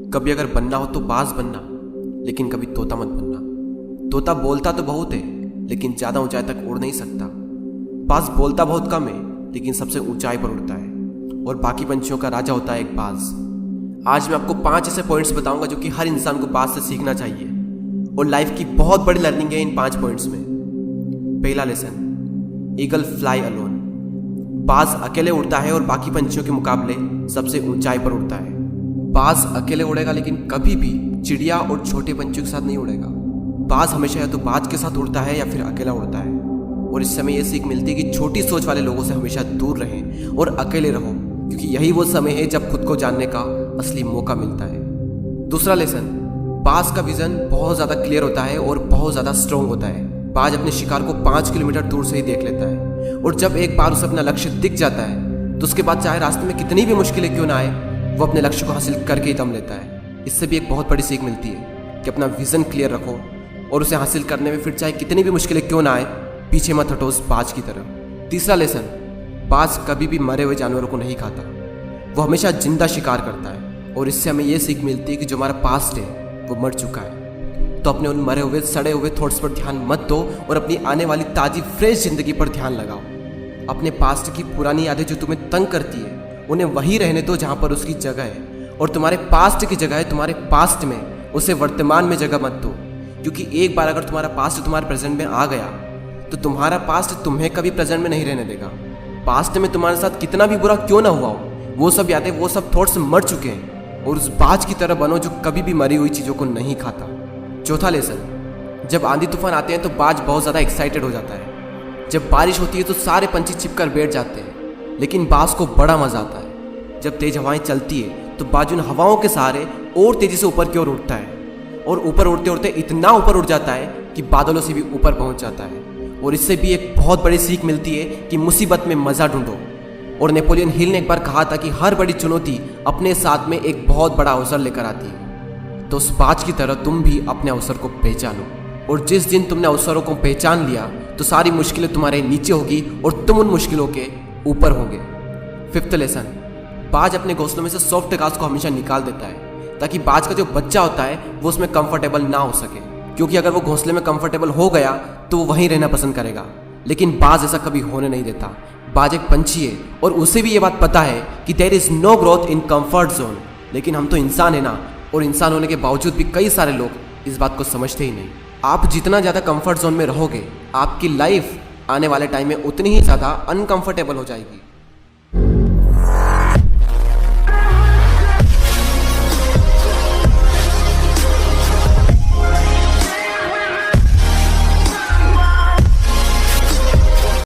कभी अगर बनना हो तो बाज बनना, लेकिन कभी तोता मत बनना। तोता बोलता तो बहुत है, लेकिन ज्यादा ऊंचाई तक उड़ नहीं सकता। बाज बोलता बहुत कम है, लेकिन सबसे ऊंचाई पर उड़ता है, और बाकी पंछियों का राजा होता है एक बाज। आज मैं आपको 5 ऐसे पॉइंट्स बताऊंगा जो कि हर इंसान को बाज से सीखना चाहिए, और लाइफ की बहुत बड़ी लर्निंग है इन 5 पॉइंट्स में। पहला लेसन, ईगल फ्लाई अलोन। बाज अकेले उड़ता है और बाकी पंछियों के मुकाबले सबसे ऊंचाई पर उड़ता है। बाज अकेले उड़ेगा, लेकिन कभी भी चिड़िया और छोटे पंछियों के साथ नहीं उड़ेगा। बाज हमेशा या तो बाज के साथ उड़ता है या फिर अकेला उड़ता है, और इस समय यह सीख मिलती है कि छोटी सोच वाले लोगों से हमेशा दूर रहें और अकेले रहो, क्योंकि यही वो समय है जब खुद को जानने का असली मौका मिलता है। दूसरा लेसन, बाज का विजन बहुत ज्यादा क्लियर होता है और बहुत ज्यादा स्ट्रॉन्ग होता है। बाज अपने शिकार को 5 किलोमीटर दूर से ही देख लेता है, और जब एक बार उसे अपना लक्ष्य दिख जाता है तो उसके बाद चाहे रास्ते में कितनी भी मुश्किलें क्यों ना आए, वो अपने लक्ष्य को हासिल करके ही दम लेता है। इससे भी एक बहुत बड़ी सीख मिलती है कि अपना विजन क्लियर रखो, और उसे हासिल करने में फिर चाहे कितनी भी मुश्किलें क्यों ना आए, पीछे मत हटो उस बाज की तरह। तीसरा लेसन, बाज कभी भी मरे हुए जानवरों को नहीं खाता, वो हमेशा जिंदा शिकार करता है, और इससे हमें यह सीख मिलती है कि जो हमारा पास्ट है वो मर चुका है, तो अपने उन मरे हुए सड़े हुए थॉट्स पर ध्यान मत दो और अपनी आने वाली ताजी फ्रेश जिंदगी पर ध्यान लगाओ। अपने पास्ट की पुरानी यादें जो तुम्हें तंग करती है, उन्हें वहीं रहने दो जहां पर उसकी जगह है, और तुम्हारे पास्ट की जगह है तुम्हारे पास्ट में, उसे वर्तमान में जगह मत दो। क्योंकि एक बार अगर तुम्हारा पास्ट तुम्हारे प्रेजेंट में आ गया तो तुम्हारा पास्ट तुम्हें कभी प्रेजेंट में नहीं रहने देगा। पास्ट में तुम्हारे साथ कितना भी बुरा क्यों ना हुआ हो, वो सब यादें, वो सब थॉट्स मर चुके हैं, और उस बाज की तरह बनो जो कभी भी मरी हुई चीज़ों को नहीं खाता। चौथा लेसन, जब आंधी तूफान आते हैं तो बाज बहुत ज़्यादा एक्साइटेड हो जाता है। जब बारिश होती है तो सारे पंछी छिपकर बैठ जाते हैं, लेकिन बाज को बड़ा मजा आता है। जब तेज हवाएं चलती है तो बाज उन हवाओं के सहारे और तेजी से ऊपर की ओर उठता है, और ऊपर उड़ते उड़ते इतना ऊपर उड़ जाता है कि बादलों से भी ऊपर पहुंच जाता है। और इससे भी एक बहुत बड़ी सीख मिलती है कि मुसीबत में मजा ढूंढो। और नेपोलियन हिल ने एक बार कहा था कि हर बड़ी चुनौती अपने साथ में एक बहुत बड़ा अवसर लेकर आती है। तो उस बाज की तरह तुम भी अपने अवसर को पहचानो, और जिस दिन तुमने अवसरों को पहचान लिया तो सारी मुश्किलें तुम्हारे नीचे होगी और तुम उन मुश्किलों के ऊपर होगे। फिफ्थ लेसन, बाज अपने घोंसलों में से सॉफ्ट घास को हमेशा निकाल देता है, ताकि बाज का जो बच्चा होता है वो उसमें कंफर्टेबल ना हो सके। क्योंकि अगर वो घोंसले में कंफर्टेबल हो गया तो वो वहीं रहना पसंद करेगा, लेकिन बाज ऐसा कभी होने नहीं देता। बाज एक पंछी है, और उसे भी ये बात पता है कि there is no growth in comfort zone. लेकिन हम तो इंसान है ना, और इंसान होने के बावजूद भी कई सारे लोग इस बात को समझते ही नहीं। आप जितना ज़्यादा कंफर्ट जोन में रहोगे, आपकी लाइफ आने वाले टाइम में उतनी ही ज़्यादा अनकंफर्टेबल हो जाएगी।